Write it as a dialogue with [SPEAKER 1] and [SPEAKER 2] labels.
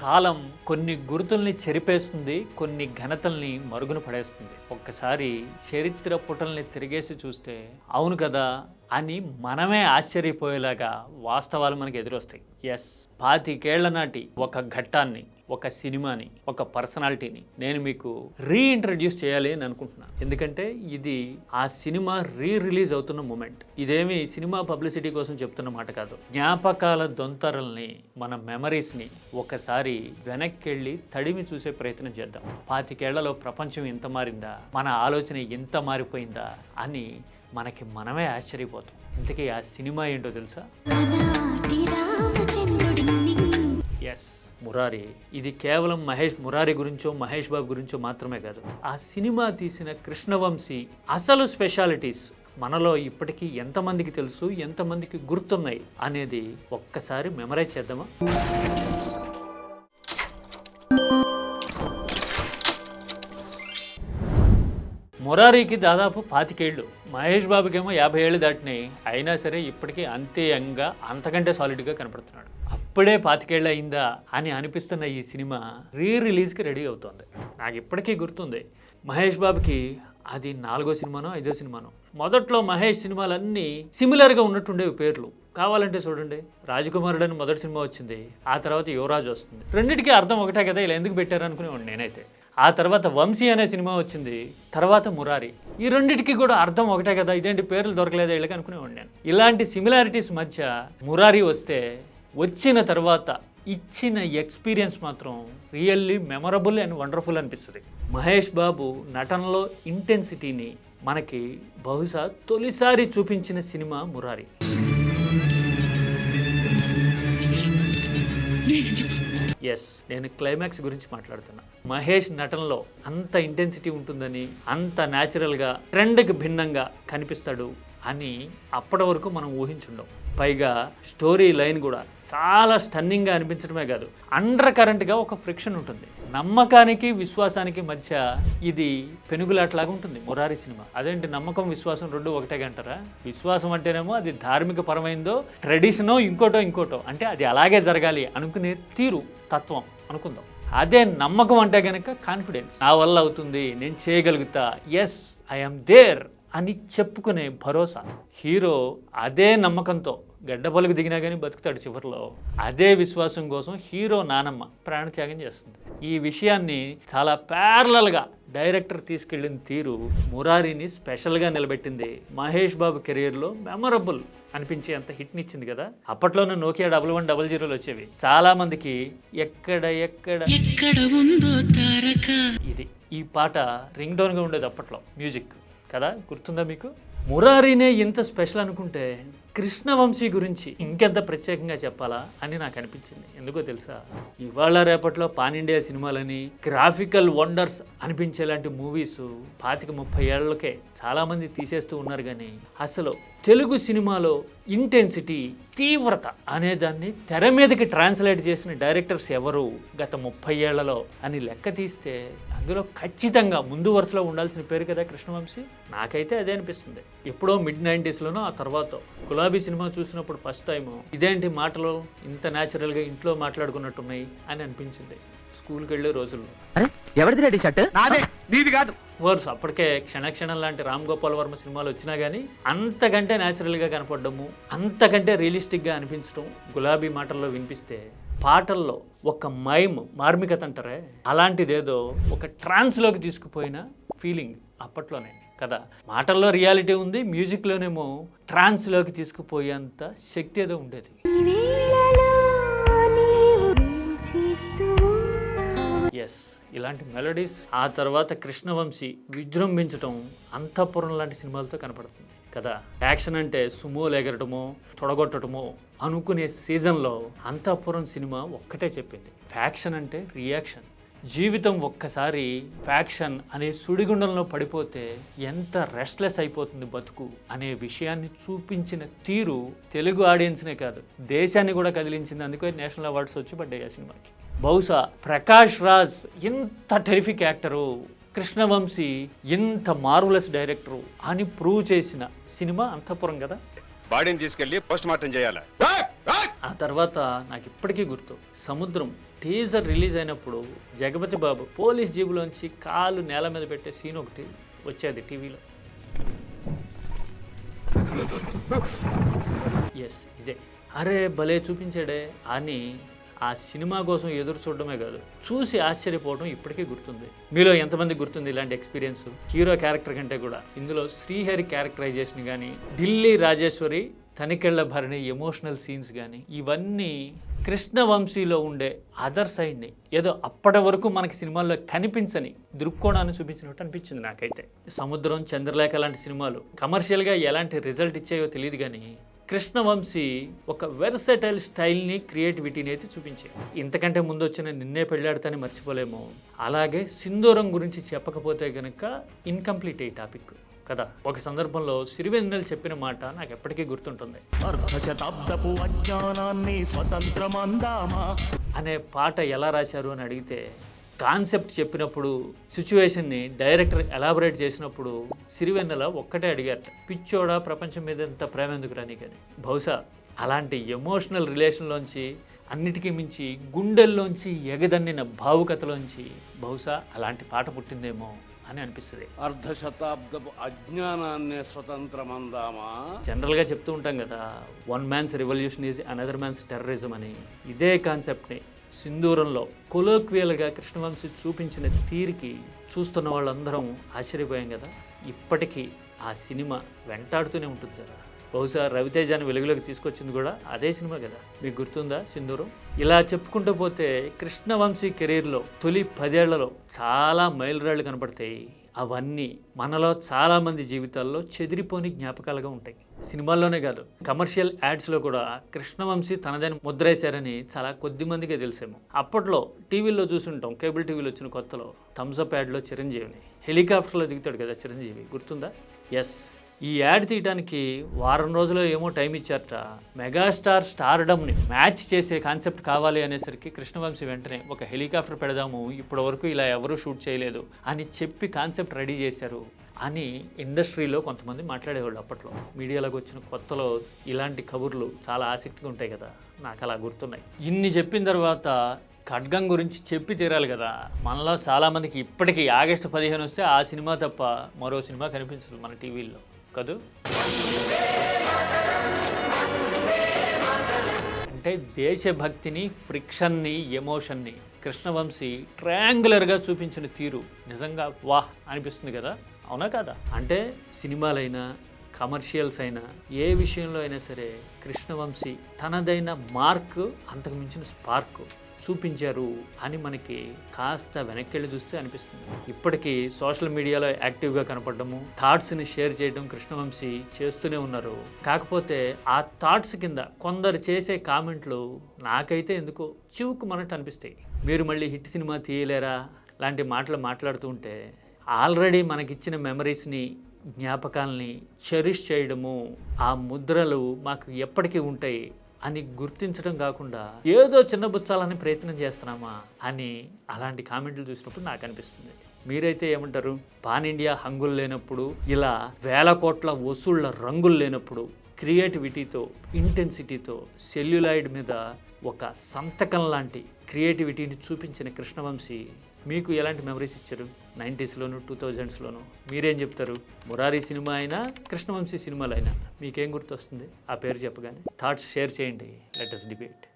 [SPEAKER 1] కాలం కొన్ని గుర్తుల్ని చెరిపేస్తుంది, కొన్ని ఘనతల్ని మరుగున పడేస్తుంది. ఒక్కసారి చరిత్ర పుటల్ని తిరిగేసి చూస్తే అవును కదా అని మనమే ఆశ్చర్యపోయేలాగా వాస్తవాలు మనకు ఎదురొస్తాయి. ఎస్, 25 ఏళ్ల నాటి ఒక ఘట్టాన్ని, ఒక సినిమాని, ఒక పర్సనాలిటీని నేను మీకు రీఇంట్రడ్యూస్ చేయాలి అని అనుకుంటున్నాను. ఎందుకంటే ఇది ఆ సినిమా రిలీజ్ అవుతున్న మూమెంట్. ఇదేమి సినిమా పబ్లిసిటీ కోసం చెప్తున్న మాట కాదు. జ్ఞాపకాల దొంతరల్ని, మన మెమరీస్ని ఒకసారి వెనక్కెళ్ళి తడిమి చూసే ప్రయత్నం చేద్దాం. 25 ఏళ్లలో ప్రపంచం ఎంత మారిందా, మన ఆలోచన ఎంత మారిపోయిందా అని మనకి మనమే ఆశ్చర్యపోతాం. ఇంతకీ ఆ సినిమా ఏంటో తెలుసా? ఎస్, మురారి. ఇది కేవలం మురారి గురించో మహేష్ బాబు గురించో మాత్రమే కాదు. ఆ సినిమా తీసిన కృష్ణవంశీ అసలు స్పెషాలిటీస్ మనలో ఇప్పటికీ ఎంతమందికి తెలుసు, ఎంతమందికి గుర్తున్నాయి అనేది ఒక్కసారి మెమరైజ్ చేద్దామా? మురారికి దాదాపు 25 ఏళ్ళు, మహేష్ బాబుకేమో 50 ఏళ్ళు దాటినాయి. అయినా సరే ఇప్పటికీ అంతే యంగ్గా, అంతకంటే సాలిడ్గా కనపడుతున్నాడు. అప్పుడే 25 ఏళ్ళు అయిందా అని అనిపిస్తున్న ఈ సినిమా రిలీజ్కి రెడీ అవుతుంది. నాకు ఇప్పటికీ గుర్తుంది, మహేష్ బాబుకి అది 4వ సినిమానో 5వ సినిమానో. మొదట్లో మహేష్ సినిమాలన్నీ సిమిలర్గా ఉన్నట్టుండేవి పేర్లు. కావాలంటే చూడండి, రాజకుమారుడు అని మొదటి సినిమా వచ్చింది, ఆ తర్వాత యువరాజు వస్తుంది. రెండింటికి అర్థం ఒకటే కదా, ఇలా ఎందుకు పెట్టారు అనుకునేవాడు నేనైతే. ఆ తర్వాత వంశీ అనే సినిమా వచ్చింది, తర్వాత మురారి. ఈ రెండింటికి కూడా అర్థం ఒకటే కదా, ఇదేంటి పేర్లు దొరకలేదా వీళ్ళకి అనుకునేవాడు నేను. ఇలాంటి సిమిలారిటీస్ మధ్య మురారి వస్తే, వచ్చిన తర్వాత ఇచ్చిన ఎక్స్పీరియన్స్ మాత్రం రియల్లీ మెమరబుల్ అండ్ వండర్ఫుల్ అనిపిస్తుంది. మహేష్ బాబు నటనలో ఇంటెన్సిటీని మనకి బహుశా తొలిసారి చూపించిన సినిమా మురారి. ఎస్, నేను క్లైమాక్స్ గురించి మాట్లాడుతున్నా. మహేష్ నటనలో అంత ఇంటెన్సిటీ ఉంటుందని, అంత న్యాచురల్గా ట్రెండ్కి భిన్నంగా కనిపిస్తాడు అని అప్పటి వరకు మనం ఊహించుండం. పైగా స్టోరీ లైన్ కూడా చాలా స్టన్నింగ్గా అనిపించడమే కాదు, అండర్ కరెంట్గా ఒక ఫ్రిక్షన్ ఉంటుంది. నమ్మకానికి విశ్వాసానికి మధ్య ఇది పెనుగులాట్లాగా ఉంటుంది మురారి సినిమా. అదేంటి నమ్మకం విశ్వాసం రెండు ఒకటే అంటారా? విశ్వాసం అంటేనేమో అది ధార్మిక పరమైందో, ట్రెడిషనో, ఇంకోటో అంటే అది అలాగే జరగాలి అనుకునే తీరు, తత్వం అనుకుందాం. అదే నమ్మకం అంటే కనుక కాన్ఫిడెన్స్, నా వల్ల అవుతుంది, నేను చేయగలుగుతా, ఎస్ ఐఎమ్ దేర్ అని చెప్పుకునే భరోసా. హీరో అదే నమ్మకంతో గడ్డపలుకు దిగినా కానీ బతుకుతాడు. చివరిలో అదే విశ్వాసం కోసం హీరో నానమ్మ ప్రాణత్యాగం చేస్తుంది. ఈ విషయాన్ని చాలా ప్యారలల్గా డైరెక్టర్ తీసుకెళ్ళిన తీరు మురారిని స్పెషల్గా నిలబెట్టింది. మహేష్ బాబు కెరీర్లో మెమరబుల్ అనిపించే అంత హిట్నిచ్చింది కదా. అప్పట్లోనే నోకియా 1110 వచ్చేవి. చాలా మందికి ఎక్కడ ఉందో తారక, ఇది ఈ పాట రింగ్ టోన్గా ఉండేది అప్పట్లో మ్యూజిక్ కదా, గుర్తుందా మీకు? మురారినే ఇంత స్పెషల్ అనుకుంటే కృష్ణవంశీ గురించి ఇంకెంత ప్రత్యేకంగా చెప్పాలా అని నాకు అనిపించింది. ఎందుకో తెలుసా, ఇవాళ రేపట్లో పాన్ ఇండియా సినిమాలని, గ్రాఫికల్ వండర్స్ అనిపించేలాంటి మూవీస్ 25-30 ఏళ్లకే చాలామంది తీసేస్తూ ఉన్నారు. కానీ అసలు తెలుగు సినిమాలో ఇంటెన్సిటీ, తీవ్రత అనేదాన్ని తెర మీదకి ట్రాన్స్లేట్ చేసిన డైరెక్టర్స్ ఎవరు గత 30 ఏళ్లలో అని లెక్క తీస్తే అందులో ఖచ్చితంగా ముందు వరుసలో ఉండాల్సిన పేరు కదా కృష్ణవంశీ. నాకైతే అదే అనిపిస్తుంది. ఎప్పుడో mid-90s ఆ తర్వాత గులాబీ సినిమా చూసినప్పుడు ఫస్ట్ టైం ఇదేంటి మాటలు ఇంత న్యాచురల్గా ఇంట్లో మాట్లాడుకున్నట్టున్నాయి అని అనిపించింది. స్కూల్కి వెళ్ళే రోజుల్లో వర్స్ అప్పటికే క్షణక్షణం లాంటి రామ్ గోపాల్ వర్మ సినిమాలు వచ్చినా కానీ అంతకంటే న్యాచురల్గా కనపడము, అంతకంటే రియలిస్టిక్గా అనిపించడం గులాబీ మాటల్లో వినిపిస్తే, పాటల్లో ఒక మార్మికత అంటారే, అలాంటిదేదో ఒక ట్రాన్స్లోకి తీసుకుపోయిన ఫీలింగ్ అప్పట్లోనే కదా. మాటల్లో రియాలిటీ ఉంది, మ్యూజిక్లోనేమో ట్రాన్స్లోకి తీసుకుపోయేంత శక్తి ఏదో ఉండేది. ఎస్, ఇలాంటి మెలోడీస్ ఆ తర్వాత కృష్ణవంశీ విజృంభించడం అంతఃపురం లాంటి సినిమాలతో కనపడుతుంది కదా. యాక్షన్ అంటే సుమోలు ఎగరటమో, తొడగొట్టడమో అనుకునే సీజన్లో అంతఃపురం సినిమా ఒక్కటే చెప్పింది, ఫ్యాక్షన్ అంటే రియాక్షన్. జీవితం ఒక్కసారి ఫ్యాక్షన్ అనే సుడిగుండంలో పడిపోతే ఎంత రెస్ట్లెస్ అయిపోతుంది బతుకు అనే విషయాన్ని చూపించిన తీరు తెలుగు ఆడియన్స్నే కాదు, దేశాన్ని కూడా కదిలించింది. అందుకే నేషనల్ అవార్డ్స్ వచ్చి పడ్డాయి ఆ సినిమాకి. బహుశా ప్రకాష్ రాజ్ ఇంత టెరిఫిక్ యాక్టరు, కృష్ణవంశీ ఇంత మార్వలస్ డైరెక్టరు అని ప్రూవ్ చేసిన సినిమా అంతఃపురం కదా.
[SPEAKER 2] బాడీని తీసుకెళ్లి పోస్ట్ మార్టం చేయాలి.
[SPEAKER 1] ఆ తర్వాత నాకు ఇప్పటికీ గుర్తు, సముద్రం టీజర్ రిలీజ్ అయినప్పుడు జగపతి బాబు పోలీస్ జీబులోంచి కాలు నేల మీద పెట్టే సీన్ ఒకటి వచ్చేది టీవీలో. ఎస్, ఇదే. అరే భలే చూపించాడే అని ఆ సినిమా కోసం ఎదురు చూడడమే కాదు, చూసి ఆశ్చర్యపోవడం ఇప్పటికీ గుర్తుంది. మీలో ఎంతమంది గుర్తుంది ఇలాంటి ఎక్స్పీరియన్స్? హీరో క్యారెక్టర్ కంటే కూడా ఇందులో శ్రీహరి క్యారెక్టరైజేషన్ కానీ, ఢిల్లీ రాజేశ్వరి తనికెళ్ల భరణి ఎమోషనల్ సీన్స్ కానీ, ఇవన్నీ కృష్ణవంశీలో ఉండే అదర్ సైడ్ని, ఏదో అప్పటి వరకు మనకి సినిమాల్లో కనిపించని దృక్కోణాన్ని చూపించినట్టు అనిపించింది నాకైతే. సముద్రం, చంద్రలేఖ లాంటి సినిమాలు కమర్షియల్గా ఎలాంటి రిజల్ట్ ఇచ్చాయో తెలియదు కానీ కృష్ణవంశీ ఒక వెర్సటైల్ స్టైల్ని, క్రియేటివిటీని అయితే చూపించాయి. ఇంతకంటే ముందు వచ్చిన నిన్నే పెళ్ళాడతానే మర్చిపోలేము. అలాగే సింధూరం గురించి చెప్పకపోతే కనుక ఇన్కంప్లీట్ ఈ టాపిక్ కదా. ఒక సందర్భంలో సిరివెన్నెల చెప్పిన మాట నాకు ఎప్పటికీ గుర్తుంటుంది. అనే పాట ఎలా రాశారు అని అడిగితే, కాన్సెప్ట్ చెప్పినప్పుడు సిచ్యువేషన్ని డైరెక్టర్ ఎలాబొరేట్ చేసినప్పుడు సిరివెన్నెల ఒక్కటే అడిగారు, పిచ్చోడా ప్రపంచం మీద ఎంత ప్రేమ ఎందుకురా నీకని. బహుశా అలాంటి ఎమోషనల్ రిలేషన్లోంచి, అన్నిటికీ మించి గుండెల్లోంచి ఎగదన్నిన భావుకతలోంచి బహుశా అలాంటి పాట పుట్టిందేమో అని అనిపిస్తుంది.
[SPEAKER 2] అర్ధశతాబ్దపు అజ్ఞానాన్ని స్వతంత్రమందామా.
[SPEAKER 1] జనరల్గా చెప్తూ ఉంటాం కదా, one man's revolution is another man's terrorism అని. ఇదే కాన్సెప్ట్ని సింధూరంలో కొలోక్వియల్గా కృష్ణవంశీ చూపించిన తీరికి చూస్తున్న వాళ్ళందరం ఆశ్చర్యపోయాం కదా. ఇప్పటికీ ఆ సినిమా వెంటాడుతూనే ఉంటుంది కదా. బహుశా రవితేజాన్ని వెలుగులోకి తీసుకొచ్చింది కూడా అదే సినిమా కదా. మీకు గుర్తుందా సింధూరం? ఇలా చెప్పుకుంటూ పోతే కృష్ణవంశీ కెరీర్లో తొలి 10 ఏళ్లలో చాలా మైలురాళ్ళు కనపడతాయి. అవన్నీ మనలో చాలామంది జీవితాల్లో చెదిరిపోని జ్ఞాపకాలుగా ఉంటాయి. సినిమాల్లోనే కాదు, కమర్షియల్ యాడ్స్లో కూడా కృష్ణవంశీ తనదైన ముద్రేశారని చాలా కొద్ది మందికే తెలిసేమో. అప్పట్లో టీవీల్లో చూసుంటాం, కేబుల్ టీవీలో వచ్చిన కొత్తలో థమ్స్అప్ యాడ్లో చిరంజీవిని హెలికాప్టర్లో దిగుతాడు కదా చిరంజీవి, గుర్తుందా? ఎస్, ఈ యాడ్ తీయడానికి వారం రోజులు ఏమో టైం ఇచ్చారట. మెగాస్టార్ స్టార్డమ్ని మ్యాచ్ చేసే కాన్సెప్ట్ కావాలి అనేసరికి కృష్ణవంశీ వెంటనే ఒక హెలికాప్టర్ పెడదాము, ఇప్పటి వరకు ఇలా ఎవరూ షూట్ చేయలేదు అని చెప్పి కాన్సెప్ట్ రెడీ చేశారు అని ఇండస్ట్రీలో కొంతమంది మాట్లాడేవాళ్ళు. అప్పట్లో మీడియాలోకి వచ్చిన కొత్తలో ఇలాంటి కబుర్లు చాలా ఆసక్తిగా ఉంటాయి కదా, నాకు అలా గుర్తున్నాయి. ఇన్ని చెప్పిన తర్వాత ఖడ్గం గురించి చెప్పి తీరాలి కదా. మనలో చాలామందికి ఇప్పటికీ ఆగస్టు 15 వస్తే ఆ సినిమా తప్ప మరో సినిమా కనిపించదు మన టీవీల్లో కదూ. అంటే దేశభక్తిని, ఫ్రిక్షన్ని, ఎమోషన్ని కృష్ణవంశీ ట్రయాంగులర్గా చూపించిన తీరు నిజంగా వాహ్ అనిపిస్తుంది కదా, అవునా కదా? అంటే సినిమాలైనా కమర్షియల్స్ అయినా ఏ విషయంలో అయినా సరే కృష్ణవంశీ తనదైన మార్క్, అంతకు మించిన స్పార్క్ చూపించారు అని మనకి కాస్త వెనక్కి చూస్తే అనిపిస్తుంది. ఇప్పటికీ సోషల్ మీడియాలో యాక్టివ్గా కనపడము, థాట్స్ని షేర్ చేయడం కృష్ణవంశీ చేస్తూనే ఉన్నారు. కాకపోతే ఆ థాట్స్ కింద కొందరు చేసే కామెంట్లు నాకైతే ఎందుకో చివుకు మనట్టు అనిపిస్తాయి. మీరు మళ్ళీ హిట్ సినిమా తీయలేరా లాంటి మాటలు మాట్లాడుతూ ఉంటే ఆల్రెడీ మనకిచ్చిన మెమరీస్ని, జ్ఞాపకాలని చెరిష్ చేయడము, ఆ ముద్రలు మాకు ఎప్పటికీ ఉంటాయి అని గుర్తించడం కాకుండా ఏదో చిన్నబుచ్చాలని ప్రయత్నం చేస్తున్నామా అని అలాంటి కామెంట్లు చూసినప్పుడు నాకు అనిపిస్తుంది. మీరైతే ఏమంటారు? పాన్ ఇండియా హంగులు లేనప్పుడు, ఇలా వేల కోట్ల వసూళ్ల రంగులు లేనప్పుడు, క్రియేటివిటీతో, ఇంటెన్సిటీతో సెల్యులాయిడ్ మీద ఒక సంతకం లాంటి క్రియేటివిటీని చూపించిన కృష్ణవంశీ మీకు ఎలాంటి మెమరీస్ ఇచ్చారు? 90స్లోను, 2000స్లోను మీరేం చెప్తారు? మురారి సినిమా అయినా, కృష్ణవంశీ సినిమాలు అయినా మీకేం గుర్తొస్తుంది ఆ పేరు చెప్పగానే? థాట్స్ షేర్ చేయండి, లెట్ us డిబేట్.